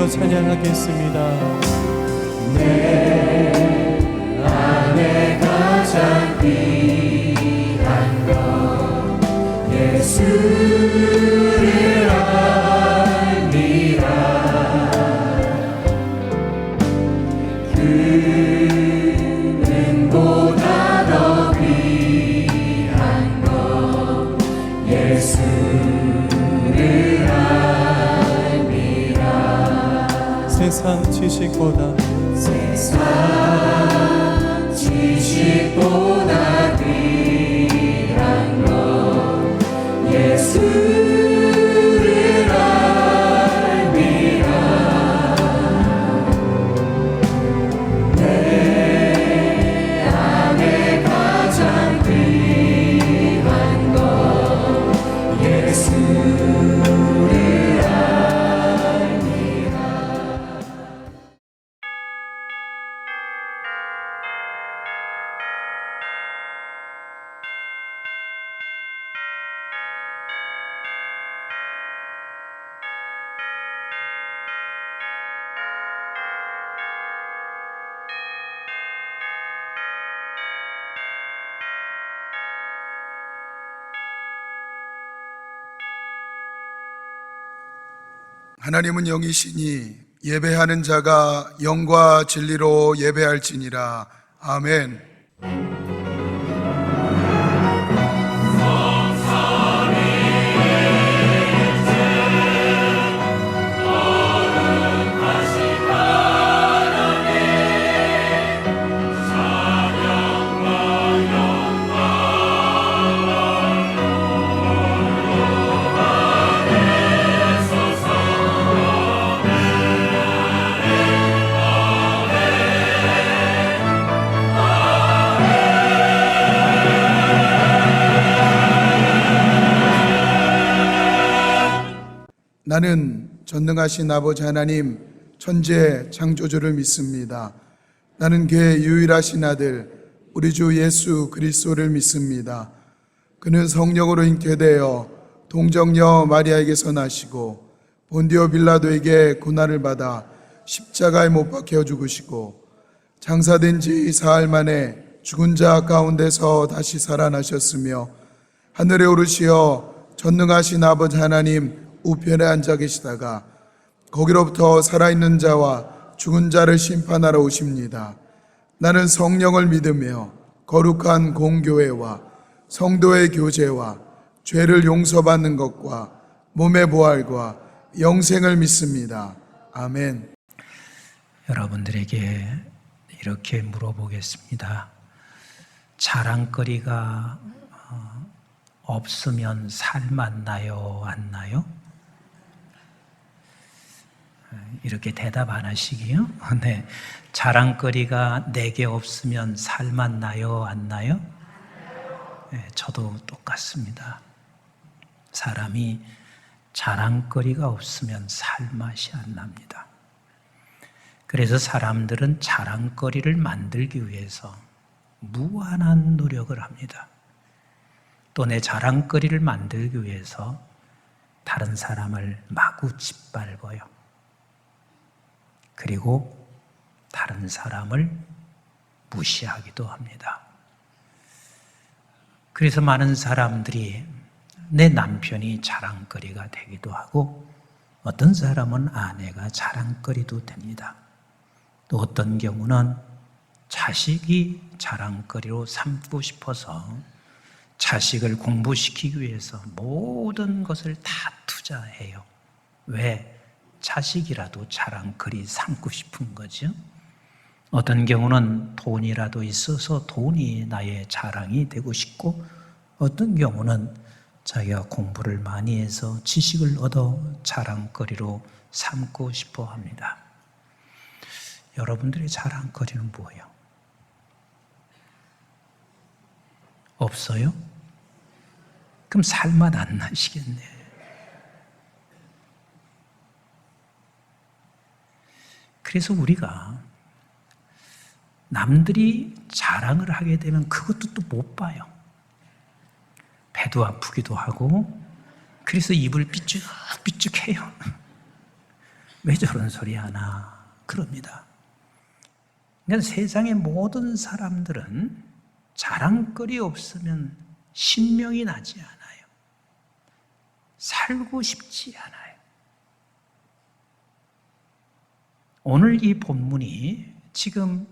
찬양하겠습니다. 내 안에 가장 귀한 것 예수를 알미라. 그는보다 더 귀한 것 예수를 세상 지식보다 귀한 것 예수를 알미라. 내 안에 가장 귀한 것 예수를 하나님은 영이시니 예배하는 자가 영과 진리로 예배할지니라. 아멘. 나는 전능하신 아버지 하나님 천재 창조주를 믿습니다. 나는 그의 유일하신 아들 우리 주 예수 그리스도를 믿습니다. 그는 성령으로 잉태되어 동정녀 마리아에게서 나시고 본디오 빌라도에게 고난을 받아 십자가에 못 박혀 죽으시고 장사된 지 사흘 만에 죽은 자 가운데서 다시 살아나셨으며 하늘에 오르시어 전능하신 아버지 하나님 우편에 앉아 계시다가 거기로부터 살아있는 자와 죽은 자를 심판하러 오십니다. 나는 성령을 믿으며 거룩한 공교회와 성도의 교제와 죄를 용서받는 것과 몸의 부활과 영생을 믿습니다. 아멘. 여러분들에게 이렇게 물어보겠습니다. 자랑거리가 없으면 살맛 나요, 안 나요? 이렇게 대답 안 하시기요? 네. 자랑거리가 내게 없으면 살맛 나요, 안 나요? 네, 저도 똑같습니다. 사람이 자랑거리가 없으면 살맛이 안 납니다. 그래서 사람들은 자랑거리를 만들기 위해서 무한한 노력을 합니다. 또 내 자랑거리를 만들기 위해서 다른 사람을 마구 짓밟아요. 그리고 다른 사람을 무시하기도 합니다. 그래서 많은 사람들이 내 남편이 자랑거리가 되기도 하고, 어떤 사람은 아내가 자랑거리도 됩니다. 또 어떤 경우는 자식이 자랑거리로 삼고 싶어서 자식을 공부시키기 위해서 모든 것을 다 투자해요. 왜? 자식이라도 자랑거리 삼고 싶은 거죠. 어떤 경우는 돈이라도 있어서 돈이 나의 자랑이 되고 싶고, 어떤 경우는 자기가 공부를 많이 해서 지식을 얻어 자랑거리로 삼고 싶어 합니다. 여러분들의 자랑거리는 뭐예요? 없어요? 그럼 살맛 안 나시겠네. 그래서 우리가 남들이 자랑을 하게 되면 그것도 또 못 봐요. 배도 아프기도 하고, 그래서 입을 삐죽삐죽해요. 왜 저런 소리 하나? 그럽니다. 그러니까 세상의 모든 사람들은 자랑거리 없으면 신명이 나지 않아요. 살고 싶지 않아요. 오늘 이 본문이 지금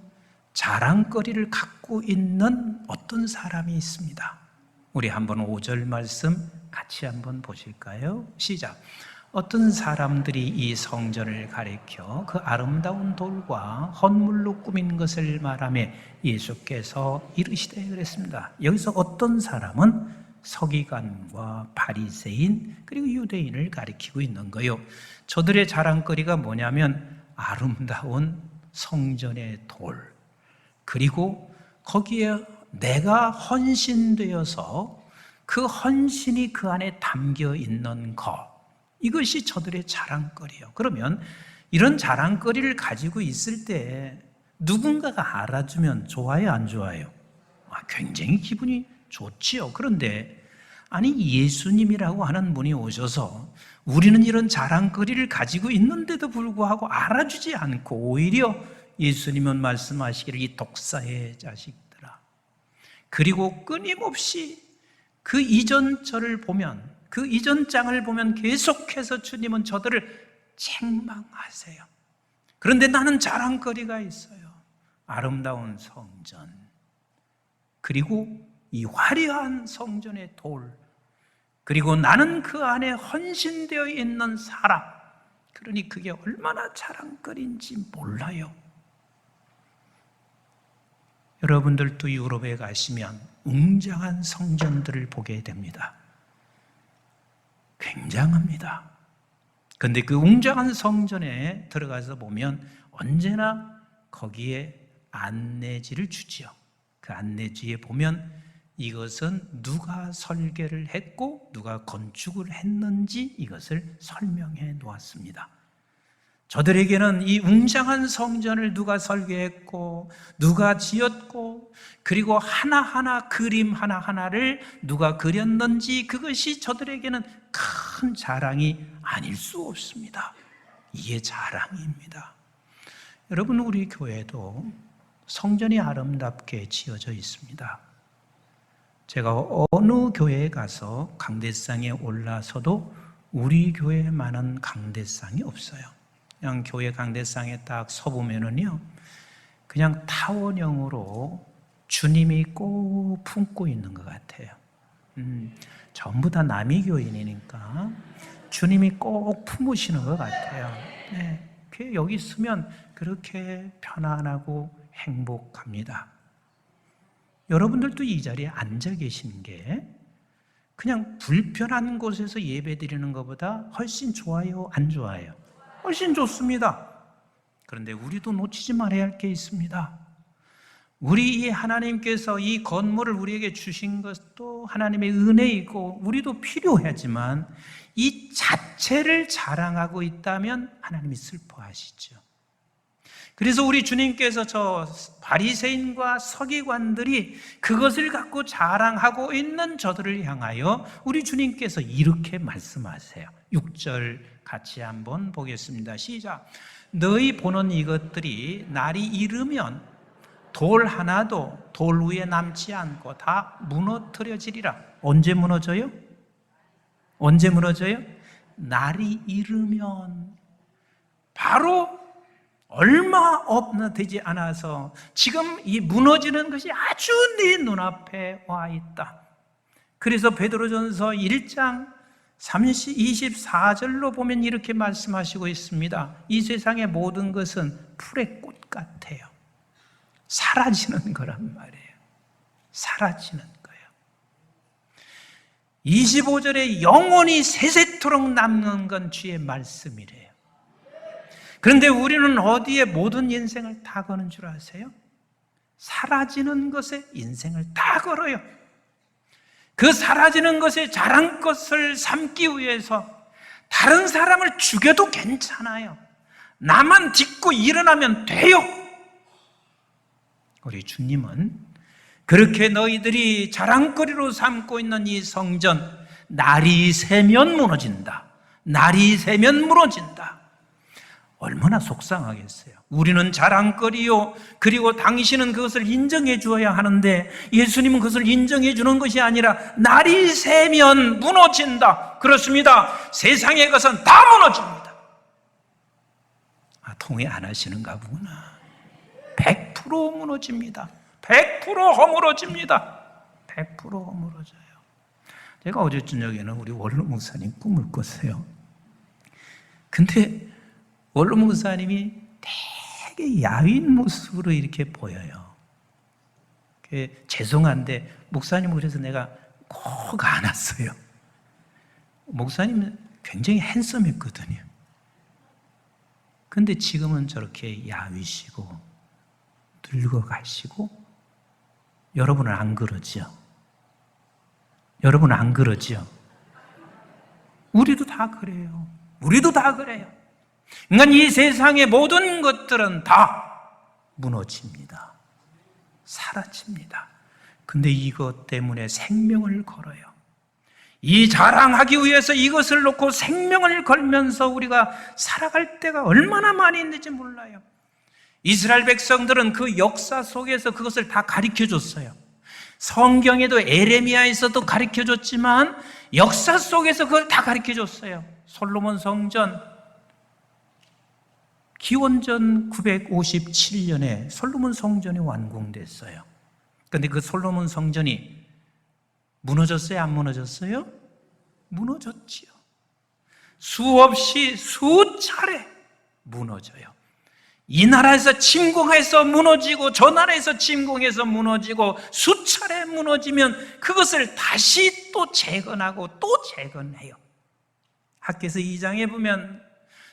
자랑거리를 갖고 있는 어떤 사람이 있습니다. 우리 한번 5절 말씀 같이 한번 보실까요? 시작. 어떤 사람들이 이 성전을 가리켜 그 아름다운 돌과 헌물로 꾸민 것을 말하며 예수께서 이르시되 그랬습니다. 여기서 어떤 사람은 서기관과 바리새인 그리고 유대인을 가리키고 있는 거예요. 저들의 자랑거리가 뭐냐면 아름다운 성전의 돌, 그리고 거기에 내가 헌신되어서 그 헌신이 그 안에 담겨 있는 것, 이것이 저들의 자랑거리예요. 그러면 이런 자랑거리를 가지고 있을 때 누군가가 알아주면 좋아요, 안 좋아요? 굉장히 기분이 좋지요. 그런데 아니, 예수님이라고 하는 분이 오셔서 우리는 이런 자랑거리를 가지고 있는데도 불구하고 알아주지 않고 오히려 예수님은 말씀하시기를 이 독사의 자식들아, 그리고 끊임없이 그 이전 절을 보면, 그 이전 장을 보면 계속해서 주님은 저들을 책망하세요. 그런데 나는 자랑거리가 있어요. 아름다운 성전, 그리고 이 화려한 성전의 돌, 그리고 나는 그 안에 헌신되어 있는 사람. 그러니 그게 얼마나 자랑거리인지 몰라요. 여러분들도 유럽에 가시면 웅장한 성전들을 보게 됩니다. 굉장합니다. 그런데 그 웅장한 성전에 들어가서 보면 언제나 거기에 안내지를 주지요. 그 안내지에 보면 이것은 누가 설계를 했고 누가 건축을 했는지 이것을 설명해 놓았습니다. 저들에게는 이 웅장한 성전을 누가 설계했고 누가 지었고 그리고 하나하나 그림 하나하나를 누가 그렸는지 그것이 저들에게는 큰 자랑이 아닐 수 없습니다. 이게 자랑입니다. 여러분, 우리 교회도 성전이 아름답게 지어져 있습니다. 제가 어느 교회에 가서 강대상에 올라서도 우리 교회만한 강대상이 없어요. 그냥 교회 강대상에 딱 서보면은요, 그냥 타원형으로 주님이 꼭 품고 있는 것 같아요. 전부 다 남이교인이니까 주님이 꼭 품으시는 것 같아요. 네, 여기 있으면 그렇게 편안하고 행복합니다. 여러분들도 이 자리에 앉아 계신 게 그냥 불편한 곳에서 예배 드리는 것보다 훨씬 좋아요, 안 좋아요? 훨씬 좋습니다. 그런데 우리도 놓치지 말아야 할 게 있습니다. 우리 이 하나님께서 이 건물을 우리에게 주신 것도 하나님의 은혜이고 우리도 필요하지만 이 자체를 자랑하고 있다면 하나님이 슬퍼하시죠. 그래서 우리 주님께서 저 바리새인과 서기관들이 그것을 갖고 자랑하고 있는 저들을 향하여 우리 주님께서 이렇게 말씀하세요. 6절 같이 한번 보겠습니다. 시작. 너희 보는 이것들이 날이 이르면 돌 하나도 돌 위에 남지 않고 다 무너뜨려지리라. 언제 무너져요? 언제 무너져요? 날이 이르면, 바로 얼마 되지 않아서 지금 이 무너지는 것이 아주 네 눈앞에 와 있다. 그래서 베드로전서 1장 24절로 보면 이렇게 말씀하시고 있습니다. 이 세상의 모든 것은 풀의 꽃 같아요. 사라지는 거란 말이에요. 사라지는 거예요. 25절에 영원히 세세토록 남는 건 주의 말씀이래요. 그런데 우리는 어디에 모든 인생을 다 거는 줄 아세요? 사라지는 것에 인생을 다 걸어요. 그 사라지는 것에 자랑것을 삼기 위해서 다른 사람을 죽여도 괜찮아요. 나만 딛고 일어나면 돼요. 우리 주님은 그렇게 너희들이 자랑거리로 삼고 있는 이 성전, 날이 새면 무너진다. 날이 새면 무너진다. 얼마나 속상하겠어요. 우리는 자랑거리요, 그리고 당신은 그것을 인정해 주어야 하는데 예수님은 그것을 인정해 주는 것이 아니라 날이 새면 무너진다. 그렇습니다. 세상의 것은 다 무너집니다. 동의 안 하시는가 보구나. 100% 무너집니다. 100% 허물어집니다. 100% 허물어져요. 제가 어제 저녁에는 우리 원로 목사님 꿈을 꿨어요. 근데 원로 목사님이 되게 야윈 모습으로 이렇게 보여요. 죄송한데 목사님을 그래서 내가 꼭 안았어요. 목사님은 굉장히 핸섬했거든요. 근데 지금은 저렇게 야위시고 늙어가시고, 여러분은 안 그러죠? 여러분은 안 그러죠? 우리도 다 그래요. 우리도 다 그래요. 그러니까 이 세상의 모든 것들은 다 무너집니다. 사라집니다. 근데 이것 때문에 생명을 걸어요. 이 자랑하기 위해서 이것을 놓고 생명을 걸면서 우리가 살아갈 때가 얼마나 많이 있는지 몰라요. 이스라엘 백성들은 그 역사 속에서 그것을 다 가르쳐줬어요. 성경에도 에레미야에서도 가르쳐줬지만 역사 속에서 그걸 다 가르쳐줬어요. 솔로몬 성전, 기원전 957년에 솔로몬 성전이 완공됐어요. 그런데 그 솔로몬 성전이 무너졌어요? 안 무너졌어요? 무너졌지요. 수없이 수차례 무너져요. 이 나라에서 침공해서 무너지고 저 나라에서 침공해서 무너지고 수차례 무너지면 그것을 다시 또 재건하고 또 재건해요. 학개서 2장에 보면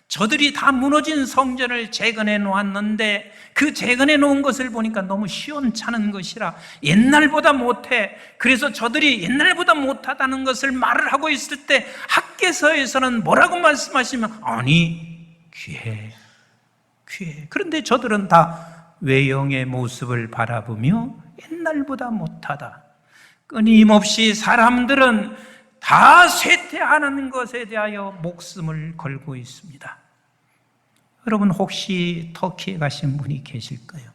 저들이 다 무너진 성전을 재건해 놓았는데 그 재건해 놓은 것을 보니까 너무 시원찮은 것이라 옛날보다 못해. 그래서 저들이 옛날보다 못하다는 것을 말을 하고 있을 때 학개서에서는 뭐라고 말씀하시면, 아니 귀해. 그런데 저들은 다 외형의 모습을 바라보며 옛날보다 못하다. 끊임없이 사람들은 다 쇠퇴하는 것에 대하여 목숨을 걸고 있습니다. 여러분 혹시 터키에 가신 분이 계실까요?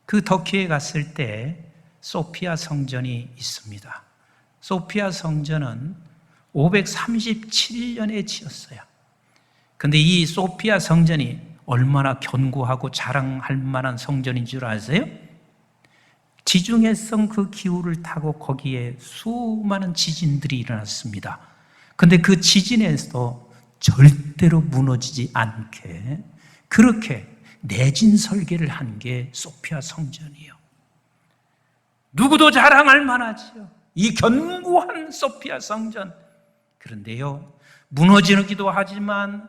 그 터키에 갔을 때 소피아 성전이 있습니다. 소피아 성전은 537년에 지었어요. 그런데 이 소피아 성전이 얼마나 견고하고 자랑할 만한 성전인 줄 아세요? 지중해성 그 기후를 타고 거기에 수많은 지진들이 일어났습니다. 그런데 그 지진에서 절대로 무너지지 않게 그렇게 내진 설계를 한 게 소피아 성전이에요. 누구도 자랑할 만하지요. 이 견고한 소피아 성전. 그런데요, 무너지기도 하지만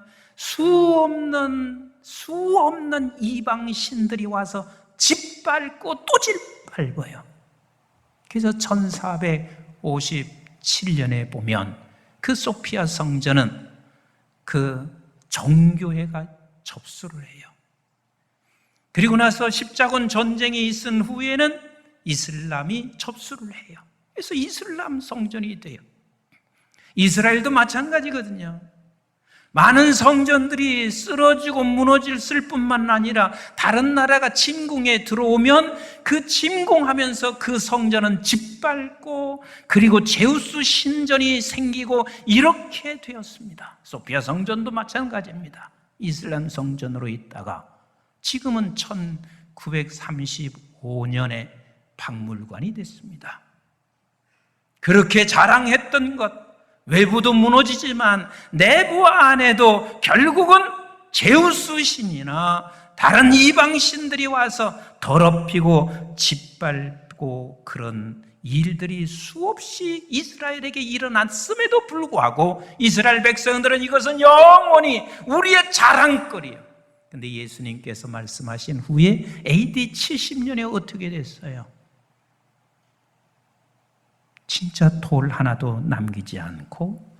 수없는 이방 신들이 와서 짓밟고 또 짓밟아요. 그래서 1457년에 보면 그 소피아 성전은 그 정교회가 접수를 해요. 그리고 나서 십자군 전쟁이 있은 후에는 이슬람이 접수를 해요. 그래서 이슬람 성전이 돼요. 이스라엘도 마찬가지거든요. 많은 성전들이 쓰러지고 무너질 뿐만 아니라 다른 나라가 침공에 들어오면 그 침공하면서 그 성전은 짓밟고 그리고 제우스 신전이 생기고 이렇게 되었습니다. 소피아 성전도 마찬가지입니다. 이슬람 성전으로 있다가 지금은 1935년에 박물관이 됐습니다. 그렇게 자랑했던 것, 외부도 무너지지만 내부 안에도 결국은 제우스 신이나 다른 이방 신들이 와서 더럽히고 짓밟고 그런 일들이 수없이 이스라엘에게 일어났음에도 불구하고 이스라엘 백성들은 이것은 영원히 우리의 자랑거리예요. 근데 예수님께서 말씀하신 후에 AD 70년에 어떻게 됐어요? 진짜 돌 하나도 남기지 않고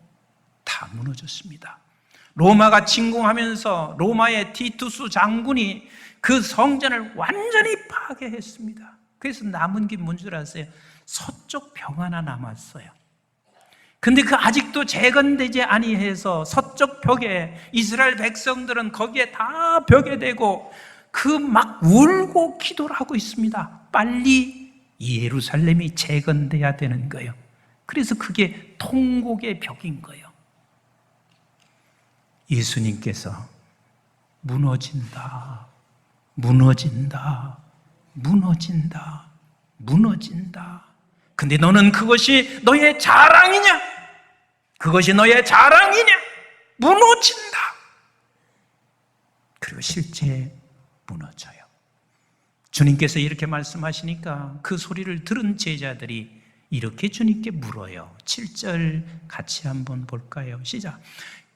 다 무너졌습니다. 로마가 침공하면서 로마의 티투스 장군이 그 성전을 완전히 파괴했습니다. 그래서 남은 게 뭔 줄 아세요? 서쪽 벽 하나 남았어요. 근데 그 아직도 재건되지 아니해서 서쪽 벽에 이스라엘 백성들은 거기에 다 벽에 대고 그 막 울고 기도를 하고 있습니다. 빨리 예루살렘이 재건돼야 되는 거예요. 그래서 그게 통곡의 벽인 거예요. 예수님께서 무너진다, 무너진다, 무너진다, 무너진다. 근데 너는 그것이 너의 자랑이냐? 그것이 너의 자랑이냐? 무너진다. 그리고 실제 무너져요. 주님께서 이렇게 말씀하시니까 그 소리를 들은 제자들이 이렇게 주님께 물어요. 7절 같이 한번 볼까요? 시작.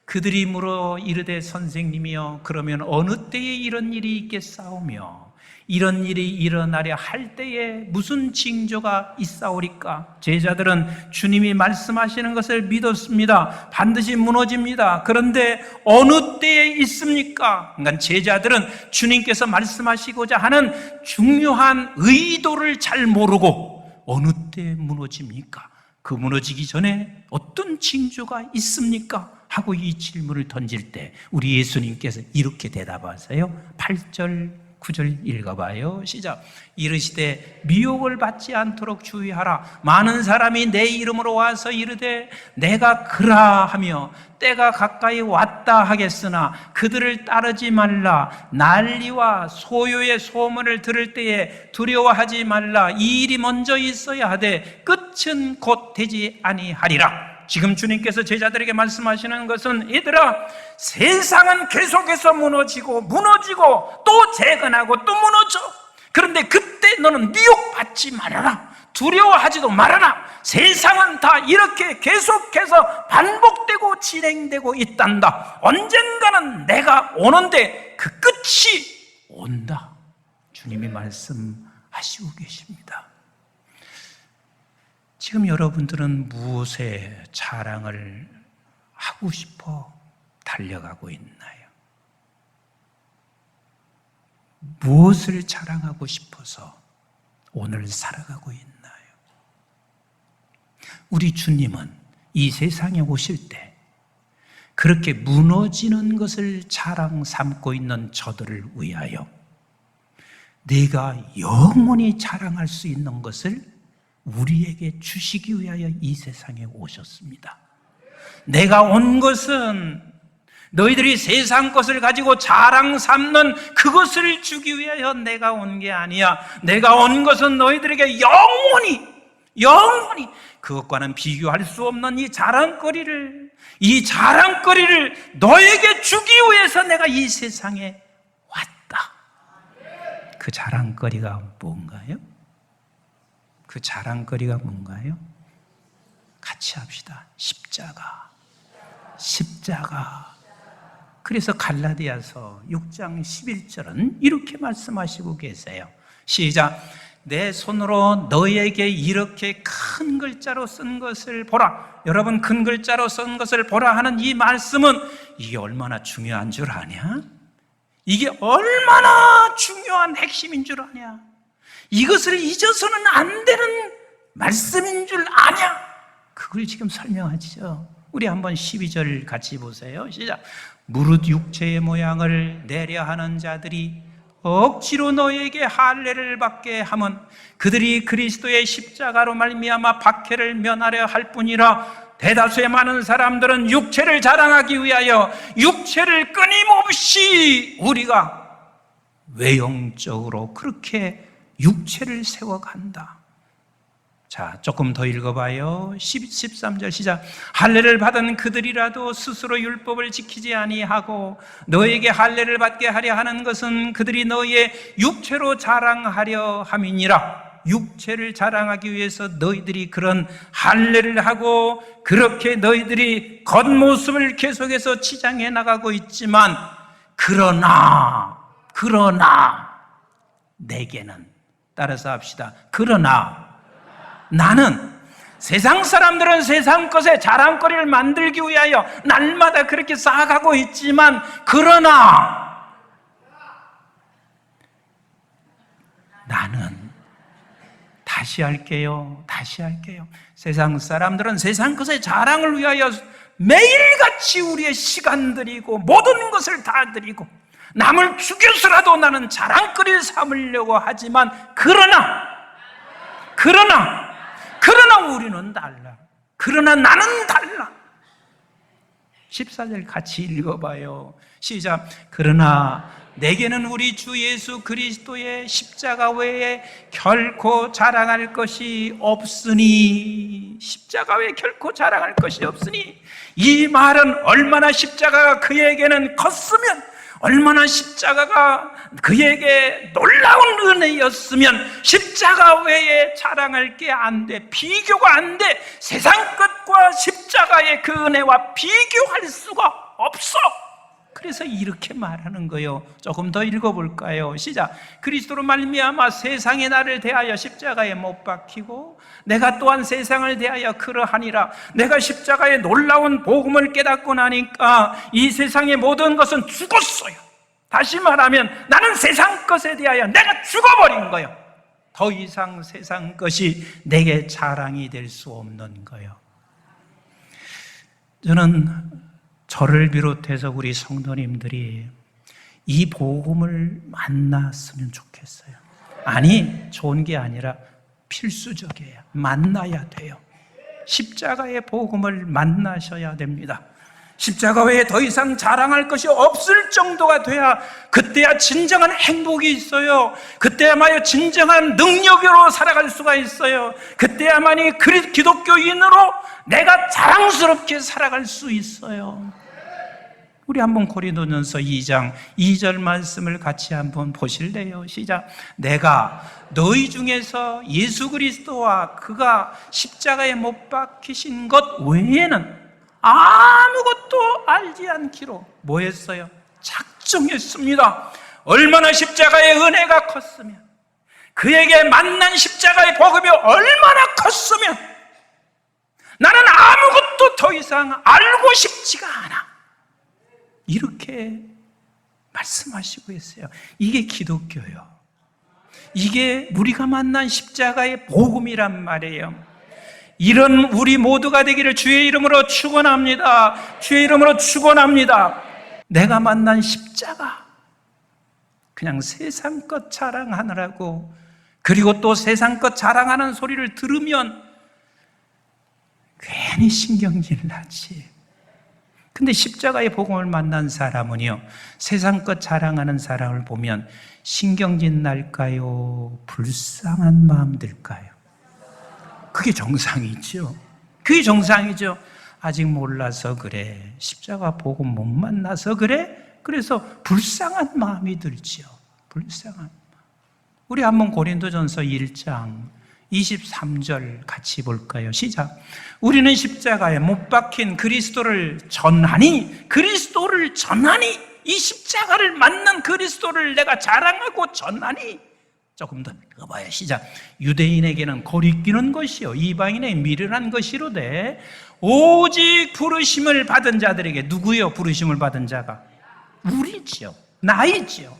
그들이 물어 이르되 선생님이여 그러면 어느 때에 이런 일이 있겠사오며 이런 일이 일어나려 할 때에 무슨 징조가 있사오리까? 제자들은 주님이 말씀하시는 것을 믿었습니다. 반드시 무너집니다. 그런데 어느 때에 있습니까? 그러니까 제자들은 주님께서 말씀하시고자 하는 중요한 의도를 잘 모르고 어느 때에 무너집니까? 그 무너지기 전에 어떤 징조가 있습니까? 하고 이 질문을 던질 때 우리 예수님께서 이렇게 대답하세요. 8절 9절 읽어봐요. 시작. 이르시되 미혹을 받지 않도록 주의하라. 많은 사람이 내 이름으로 와서 이르되 내가 그라 하며 때가 가까이 왔다 하겠으나 그들을 따르지 말라. 난리와 소요의 소문을 들을 때에 두려워하지 말라. 이 일이 먼저 있어야 하되 끝은 곧 되지 아니하리라. 지금 주님께서 제자들에게 말씀하시는 것은 얘들아, 세상은 계속해서 무너지고 또 재건하고 또 무너져. 그런데 그때 너는 미혹받지 말아라. 두려워하지도 말아라. 세상은 다 이렇게 계속해서 반복되고 진행되고 있단다. 언젠가는 내가 오는데 그 끝이 온다. 주님이 말씀하시고 계십니다. 지금 여러분들은 무엇에 자랑을 하고 싶어 달려가고 있나요? 무엇을 자랑하고 싶어서 오늘 살아가고 있나요? 우리 주님은 이 세상에 오실 때 그렇게 무너지는 것을 자랑 삼고 있는 저들을 위하여 내가 영원히 자랑할 수 있는 것을 우리에게 주시기 위하여 이 세상에 오셨습니다. 내가 온 것은 너희들이 세상 것을 가지고 자랑 삼는 그것을 주기 위하여 내가 온 게 아니야. 내가 온 것은 너희들에게 영원히 그것과는 비교할 수 없는 이 자랑거리를 너에게 주기 위해서 내가 이 세상에 왔다. 그 자랑거리가 뭔가요? 그 자랑거리가 뭔가요? 같이 합시다. 십자가. 그래서 갈라디아서 6장 11절은 이렇게 말씀하시고 계세요. 시작. 내 손으로 너에게 이렇게 큰 글자로 쓴 것을 보라. 여러분, 큰 글자로 쓴 것을 보라 하는 이 말씀은 이게 얼마나 중요한 줄 아냐? 이게 얼마나 중요한 핵심인 줄 아냐? 이것을 잊어서는 안 되는 말씀인 줄 아냐? 그걸 지금 설명하죠. 우리 한번 12절 같이 보세요. 시작. 무릇 육체의 모양을 내려 하는 자들이 억지로 너에게 할례를 받게 하면 그들이 그리스도의 십자가로 말미암아 박해를 면하려 할 뿐이라. 대다수의 많은 사람들은 육체를 자랑하기 위하여 육체를 끊임없이 우리가 외형적으로 그렇게 육체를 세워간다. 자, 조금 더 읽어봐요. 13절 시작. 할례를 받은 그들이라도 스스로 율법을 지키지 아니하고 너에게 할례를 받게 하려 하는 것은 그들이 너의 육체로 자랑하려 함이니라. 육체를 자랑하기 위해서 너희들이 그런 할례를 하고 그렇게 너희들이 겉모습을 계속해서 치장해 나가고 있지만 그러나 내게는, 따라서 합시다. 그러나 나는, 세상 사람들은 세상 것에 자랑거리를 만들기 위하여 날마다 그렇게 쌓아가고 있지만 그러나 나는, 다시 할게요. 세상 사람들은 세상 것의 자랑을 위하여 매일같이 우리의 시간 들이고 모든 것을 다 드리고 남을 죽여서라도 나는 자랑거리를 삼으려고 하지만 그러나 우리는 달라. 그러나 나는 달라. 14절 같이 읽어봐요. 시작. 그러나 내게는 우리 주 예수 그리스도의 십자가 외에 결코 자랑할 것이 없으니. 십자가 외에 결코 자랑할 것이 없으니. 이 말은 얼마나 십자가가 그에게는 컸으면, 얼마나 십자가가 그에게 놀라운 은혜였으면 십자가 외에 자랑할 게 안 돼. 비교가 안 돼. 세상 것과 십자가의 그 은혜와 비교할 수가 없어. 그래서 이렇게 말하는 거예요. 조금 더 읽어볼까요? 시작. 그리스도로 말미암아 세상이 나를 대하여 십자가에 못 박히고 내가 또한 세상을 대하여 그러하니라. 내가 십자가의 놀라운 복음을 깨닫고 나니까 이 세상의 모든 것은 죽었어요. 다시 말하면 나는 세상 것에 대하여 내가 죽어버린 거예요. 더 이상 세상 것이 내게 자랑이 될 수 없는 거예요. 저는 저를 비롯해서 우리 성도님들이 이 복음을 만났으면 좋겠어요. 아니, 좋은 게 아니라 필수적이에요. 만나야 돼요. 십자가의 복음을 만나셔야 됩니다. 십자가 외에 더 이상 자랑할 것이 없을 정도가 돼야, 그때야 진정한 행복이 있어요. 그때야말로 진정한 능력으로 살아갈 수가 있어요. 그때야만이 기독교인으로 내가 자랑스럽게 살아갈 수 있어요. 우리 한번 고린도전서 2장 2절 말씀을 같이 한번 보실래요? 시작. 내가 너희 중에서 예수 그리스도와 그가 십자가에 못 박히신 것 외에는 아무것도 알지 않기로 뭐 했어요? 작정했습니다. 얼마나 십자가의 은혜가 컸으면, 그에게 만난 십자가의 복음이 얼마나 컸으면 나는 아무것도 더 이상 알고 싶지가 않아. 이렇게 말씀하시고 있어요. 이게 기독교예요. 이게 우리가 만난 십자가의 복음이란 말이에요. 이런 우리 모두가 되기를 주의 이름으로 축원합니다. 주의 이름으로 축원합니다. 내가 만난 십자가, 그냥 세상 것 자랑하느라고, 그리고 또 세상 것 자랑하는 소리를 들으면 괜히 신경질 나지. 근데 십자가의 복음을 만난 사람은요, 세상 것 자랑하는 사람을 보면 신경질 날까요? 불쌍한 마음 들까요? 그게 정상이죠. 그게 정상이죠. 아직 몰라서 그래. 십자가 복음 못 만나서 그래. 그래서 불쌍한 마음이 들죠. 불쌍한 마음. 우리 한번 고린도전서 1장 23절 같이 볼까요? 시작. 우리는 십자가에 못 박힌 그리스도를 전하니, 이 십자가를 만난 그리스도를 내가 자랑하고 전하니. 조금 더 읽어봐요. 시작. 유대인에게는 고리끼는 것이요 이방인의 미련한 것이로되 오직 부르심을 받은 자들에게. 누구요? 부르심을 받은 자가 우리죠. 나이지요.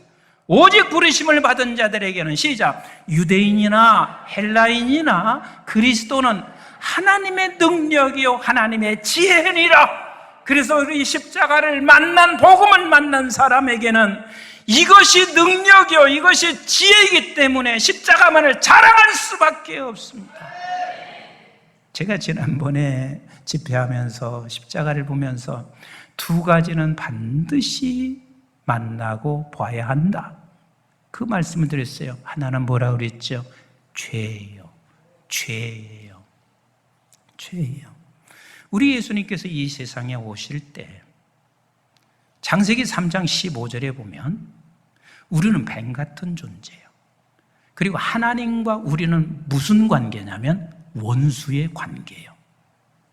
오직 부르심을 받은 자들에게는 시작, 유대인이나 헬라인이나 그리스도는 하나님의 능력이요 하나님의 지혜니라. 그래서 우리 십자가를 만난, 복음을 만난 사람에게는 이것이 능력이요 이것이 지혜이기 때문에 십자가만을 자랑할 수밖에 없습니다. 제가 지난번에 집회하면서 십자가를 보면서 두 가지는 반드시 만나고 봐야 한다, 그 말씀을 드렸어요. 하나는 뭐라고 그랬죠? 죄예요. 죄예요. 죄예요. 우리 예수님께서 이 세상에 오실 때 창세기 3장 15절에 보면 우리는 뱀 같은 존재예요. 그리고 하나님과 우리는 무슨 관계냐면 원수의 관계예요.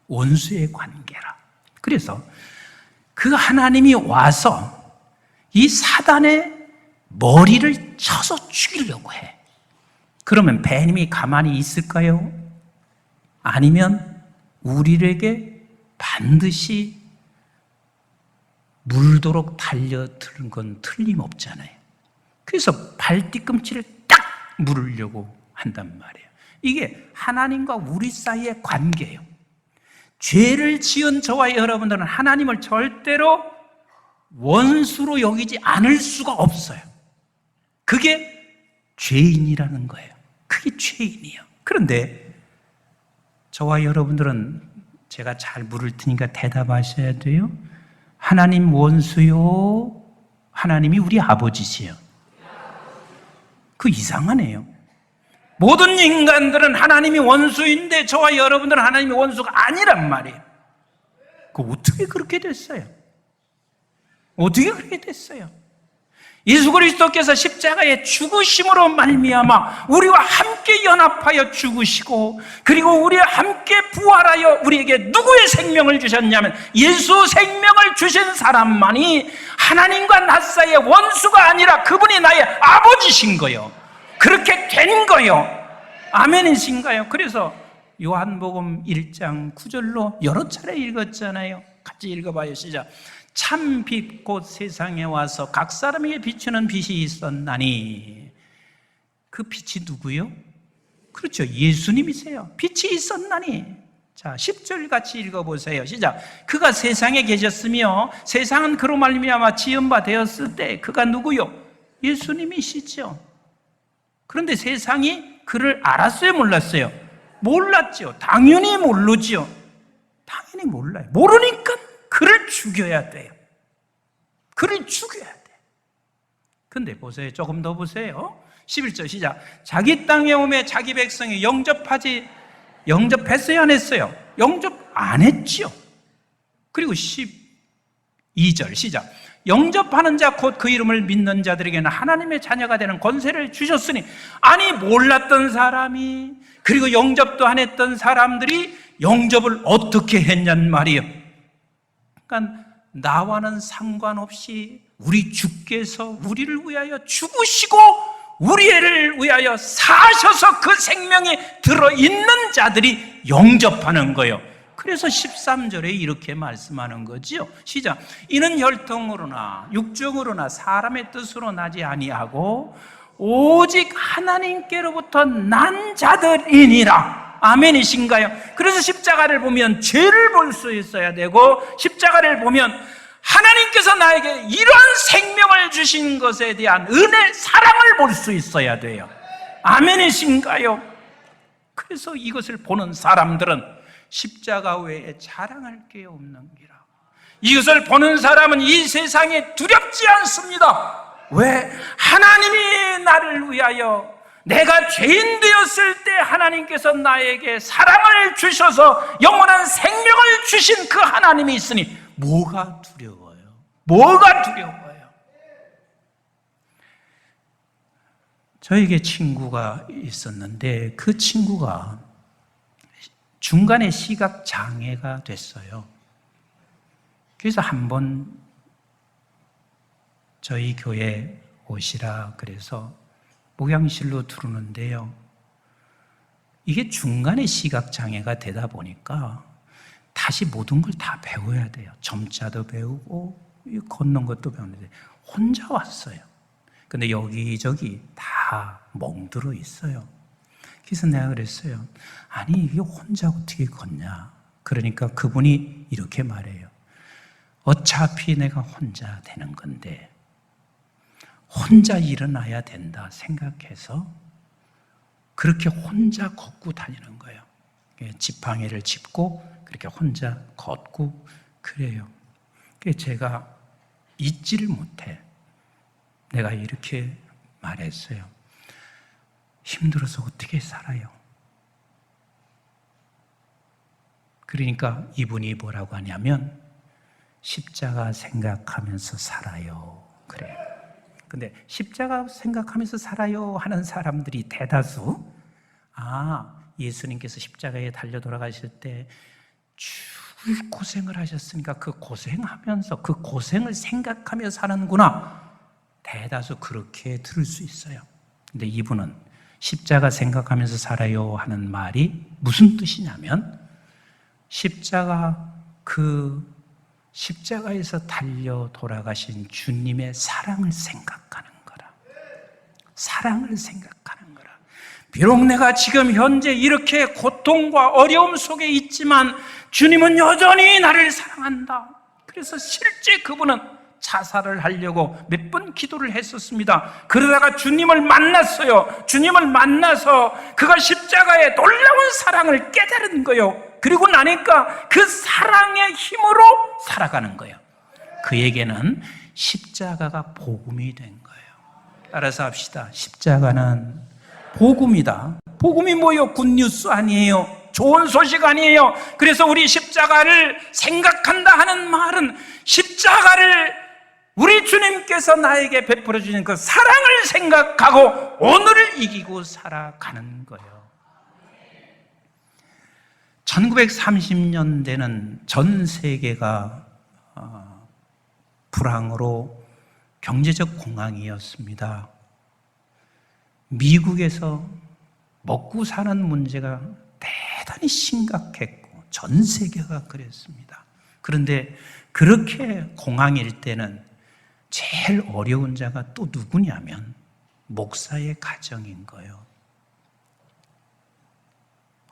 원수의 관계라. 그래서 그 하나님이 와서 이 사단의 머리를 쳐서 죽이려고 해. 그러면 뱀이 가만히 있을까요? 아니면 우리에게 반드시 물도록 달려드는 건 틀림없잖아요. 그래서 발 뒤꿈치를 딱 물으려고 한단 말이에요. 이게 하나님과 우리 사이의 관계예요. 죄를 지은 저와 여러분들은 하나님을 절대로 원수로 여기지 않을 수가 없어요. 그게 죄인이라는 거예요. 그게 죄인이에요. 그런데 저와 여러분들은 제가 잘 물을 테니까 대답하셔야 돼요. 하나님 원수요? 하나님이 우리 아버지시요? 그 이상하네요. 모든 인간들은 하나님이 원수인데 저와 여러분들은 하나님이 원수가 아니란 말이에요. 그 어떻게 그렇게 됐어요? 어떻게 그렇게 됐어요? 예수 그리스도께서 십자가에 죽으심으로 말미암아 우리와 함께 연합하여 죽으시고 그리고 우리와 함께 부활하여 우리에게 누구의 생명을 주셨냐면 예수 생명을 주신 사람만이 하나님과 나 사이의 원수가 아니라 그분이 나의 아버지신 거예요. 그렇게 된 거예요. 아멘이신가요? 그래서 요한복음 1장 9절로 여러 차례 읽었잖아요. 같이 읽어봐요. 시작. 참 빛 곧 세상에 와서 각 사람에게 비추는 빛이 있었나니. 그 빛이 누구요? 그렇죠, 예수님이세요. 빛이 있었나니. 자, 10절 같이 읽어보세요. 시작. 그가 세상에 계셨으며 세상은 그로 말미암아 지은 바 되었을 때 그가 누구요? 예수님이시죠. 그런데 세상이 그를 알았어요, 몰랐어요? 몰랐죠. 당연히 모르죠. 당연히 몰라요. 모르니까 그를 죽여야 돼요. 그를 죽여야 돼. 근데 보세요. 조금 더 보세요. 11절 시작. 자기 땅에 오매 자기 백성이 영접했어요, 안 했어요? 영접 안 했죠. 그리고 12절 시작. 영접하는 자 곧 그 이름을 믿는 자들에게는 하나님의 자녀가 되는 권세를 주셨으니. 아니, 몰랐던 사람이 그리고 영접도 안 했던 사람들이 영접을 어떻게 했냔 말이에요. 그러니까 나와는 상관없이 우리 주께서 우리를 위하여 죽으시고 우리를 위하여 사셔서 그 생명이 들어있는 자들이 영접하는 거예요. 그래서 13절에 이렇게 말씀하는 거죠. 시작. 이는 혈통으로나 육정으로나 사람의 뜻으로 나지 아니하고 오직 하나님께로부터 난 자들이니라. 아멘이신가요? 그래서 십자가를 보면 죄를 볼 수 있어야 되고 십자가를 보면 하나님께서 나에게 이러한 생명을 주신 것에 대한 은혜, 사랑을 볼 수 있어야 돼요. 아멘이신가요? 그래서 이것을 보는 사람들은 십자가 외에 자랑할 게 없는 기라. 이것을 보는 사람은 이 세상에 두렵지 않습니다. 왜? 하나님이 나를 위하여 내가 죄인 되었을 때 하나님께서 나에게 사랑을 주셔서 영원한 생명을 주신 그 하나님이 있으니 뭐가 두려워요? 뭐가 두려워요? 저에게 친구가 있었는데 그 친구가 중간에 시각 장애가 됐어요. 그래서 한번 저희 교회 오시라 그래서 목양실로 들어오는데요. 이게 중간에 시각 장애가 되다 보니까 다시 모든 걸 다 배워야 돼요. 점자도 배우고 걷는 것도 배우는데 혼자 왔어요. 근데 여기저기 다 멍들어 있어요. 그래서 내가 그랬어요. 아니, 이게 혼자 어떻게 걷냐? 그러니까 그분이 이렇게 말해요. 어차피 내가 혼자 되는 건데 혼자 일어나야 된다 생각해서 그렇게 혼자 걷고 다니는 거예요. 지팡이를 짚고 그렇게 혼자 걷고 그래요. 그래서 제가 잊지를 못해. 내가 이렇게 말했어요. 힘들어서 어떻게 살아요? 그러니까 이분이 뭐라고 하냐면 십자가 생각하면서 살아요. 그래요. 근데 십자가 생각하면서 살아요 하는 사람들이 대다수, 예수님께서 십자가에 달려 돌아가실 때 죽을 고생을 하셨으니까 그 고생하면서 그 고생을 생각하며 사는구나. 대다수 그렇게 들을 수 있어요. 근데 이분은 십자가 생각하면서 살아요 하는 말이 무슨 뜻이냐면 십자가에서 달려 돌아가신 주님의 사랑을 생각하는 거라. 사랑을 생각하는 거라. 비록 내가 지금 현재 이렇게 고통과 어려움 속에 있지만 주님은 여전히 나를 사랑한다. 그래서 실제 그분은 자살을 하려고 몇 번 기도를 했었습니다. 그러다가 주님을 만났어요. 주님을 만나서 그가 십자가의 놀라운 사랑을 깨달은 거예요. 그리고 나니까 그 사랑의 힘으로 살아가는 거예요. 그에게는 십자가가 복음이 된 거예요. 따라서 합시다. 십자가는 복음이다. 복음이 뭐예요? 굿뉴스 아니에요. 좋은 소식 아니에요. 그래서 우리 십자가를 생각한다 하는 말은 십자가를 우리 주님께서 나에게 베풀어 주신 그 사랑을 생각하고 오늘을 이기고 살아가는 거예요. 1930년대는 전 세계가 불황으로 경제적 공황이었습니다. 미국에서 먹고 사는 문제가 대단히 심각했고 전 세계가 그랬습니다. 그런데 그렇게 공황일 때는 제일 어려운 자가 또 누구냐면 목사의 가정인 거예요.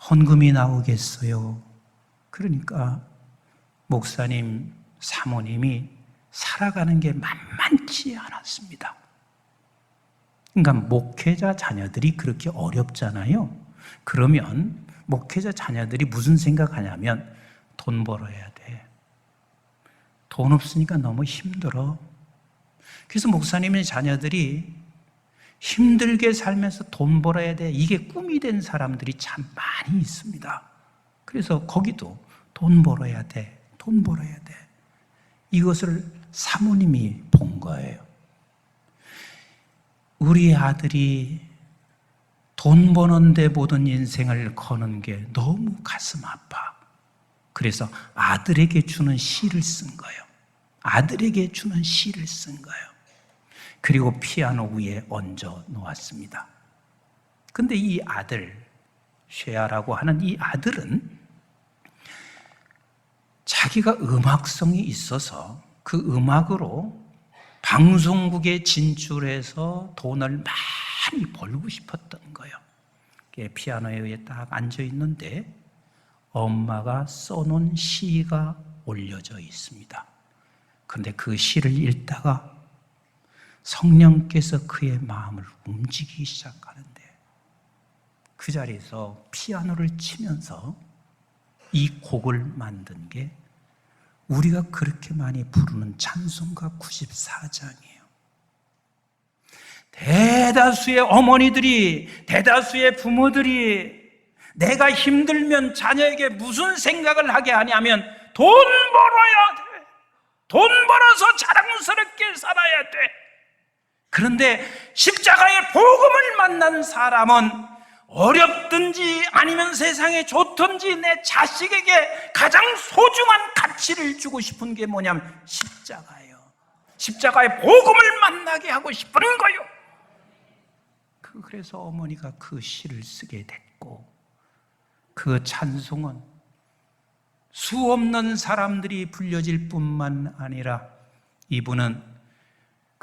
헌금이 나오겠어요? 그러니까 목사님, 사모님이 살아가는 게 만만치 않았습니다. 그러니까 목회자 자녀들이 그렇게 어렵잖아요. 그러면 목회자 자녀들이 무슨 생각하냐면 돈 벌어야 돼. 돈 없으니까 너무 힘들어. 그래서 목사님의 자녀들이 힘들게 살면서 돈 벌어야 돼. 이게 꿈이 된 사람들이 참 많이 있습니다. 그래서 거기도 돈 벌어야 돼. 돈 벌어야 돼. 이것을 사모님이 본 거예요. 우리 아들이 돈 버는데 모든 인생을 거는 게 너무 가슴 아파. 그래서 아들에게 주는 시를 쓴 거예요. 아들에게 주는 시를 쓴 거예요. 그리고 피아노 위에 얹어 놓았습니다. 근데 이 아들, 쉐아라고 하는 이 아들은 자기가 음악성이 있어서 그 음악으로 방송국에 진출해서 돈을 많이 벌고 싶었던 거예요. 피아노에 의해 딱 앉아 있는데 엄마가 써놓은 시가 올려져 있습니다. 그런데 그 시를 읽다가 성령께서 그의 마음을 움직이기 시작하는데 그 자리에서 피아노를 치면서 이 곡을 만든 게 우리가 그렇게 많이 부르는 찬송가 94장이에요. 대다수의 어머니들이, 대다수의 부모들이 내가 힘들면 자녀에게 무슨 생각을 하게 하냐면 돈 벌어야 돼. 돈 벌어서 자랑스럽게 살아야 돼. 그런데 십자가의 복음을 만난 사람은 어렵든지 아니면 세상에 좋든지 내 자식에게 가장 소중한 가치를 주고 싶은 게 뭐냐면 십자가예요. 십자가의 복음을 만나게 하고 싶은 거예요. 그래서 어머니가 그 시를 쓰게 됐고 그 찬송은 수없는 사람들이 불려질 뿐만 아니라 이분은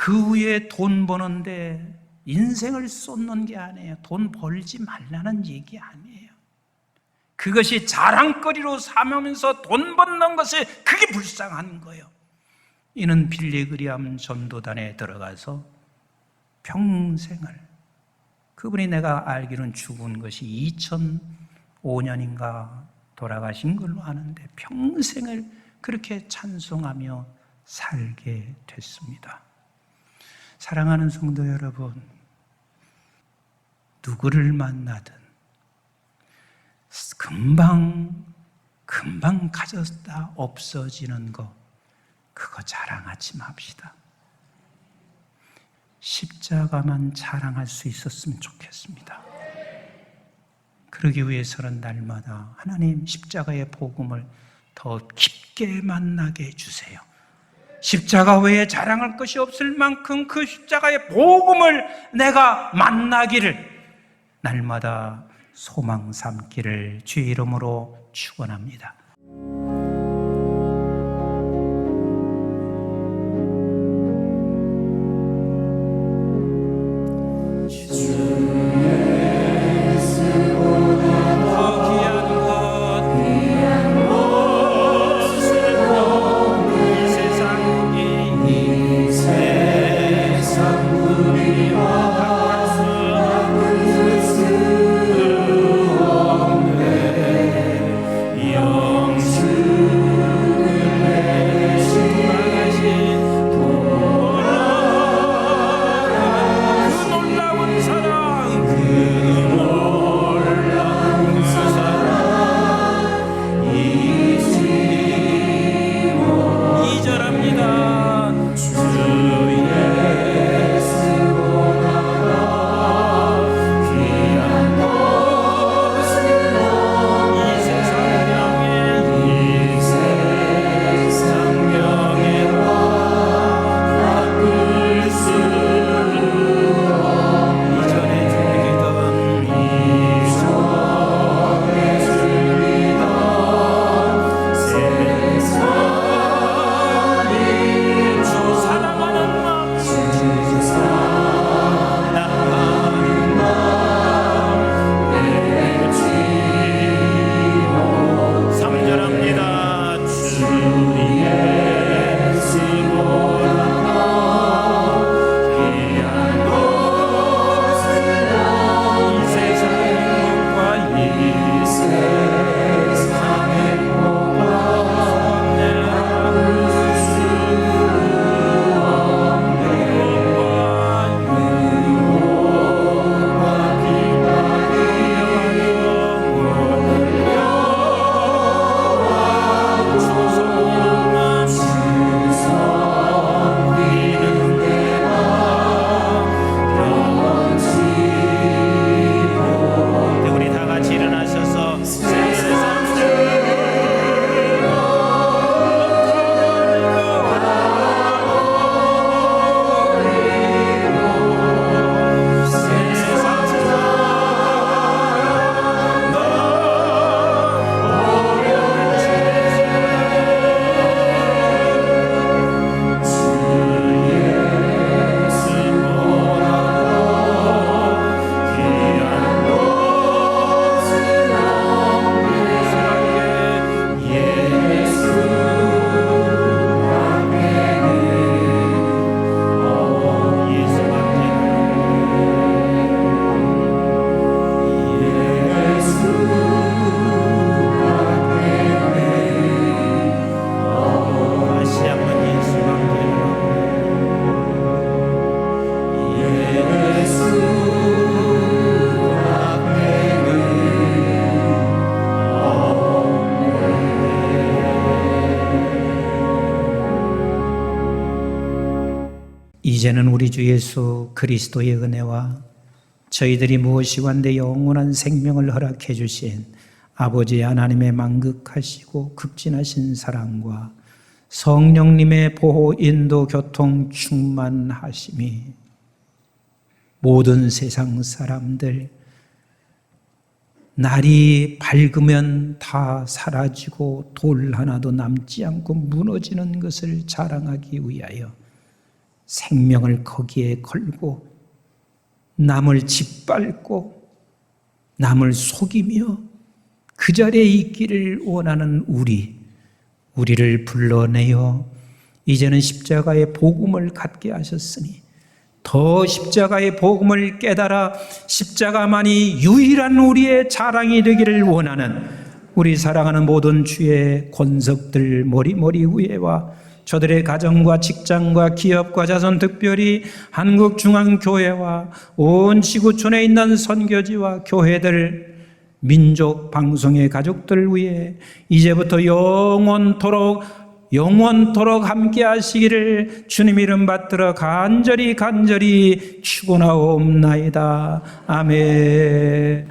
그 후에 돈 버는데 인생을 쏟는 게 아니에요. 돈 벌지 말라는 얘기 아니에요. 그것이 자랑거리로 삼으면서 돈 버는 것이 그게 불쌍한 거예요. 이는 빌리그리암 전도단에 들어가서 평생을, 그분이 내가 알기로는 죽은 것이 2005년인가 돌아가신 걸로 아는데 평생을 그렇게 찬송하며 살게 됐습니다. 사랑하는 성도 여러분, 누구를 만나든 금방 가졌다 없어지는 거, 그거 자랑하지 맙시다. 십자가만 자랑할 수 있었으면 좋겠습니다. 그러기 위해서는 날마다 하나님 십자가의 복음을 더 깊게 만나게 해주세요. 십자가 외에 자랑할 것이 없을 만큼 그 십자가의 복음을 내가 만나기를 날마다 소망 삼기를 주의 이름으로 축원합니다. 이제는 우리 주 예수 그리스도의 은혜와 저희들이 무엇이 관대 영원한 생명을 허락해 주신 아버지 하나님의 만극하시고 극진하신 사랑과 성령님의 보호, 인도, 교통, 충만하심이 모든 세상 사람들 날이 밝으면 다 사라지고 돌 하나도 남지 않고 무너지는 것을 자랑하기 위하여 생명을 거기에 걸고 남을 짓밟고 남을 속이며 그 자리에 있기를 원하는 우리를 불러내어 이제는 십자가의 복음을 갖게 하셨으니 더 십자가의 복음을 깨달아 십자가만이 유일한 우리의 자랑이 되기를 원하는 우리 사랑하는 모든 주의 권석들 머리 위에와 저들의 가정과 직장과 기업과 자손, 특별히 한국중앙교회와 온 지구촌에 있는 선교지와 교회들, 민족 방송의 가족들 위해 이제부터 영원토록 함께 하시기를 주님 이름 받들어 간절히 축원하옵나이다. 아멘.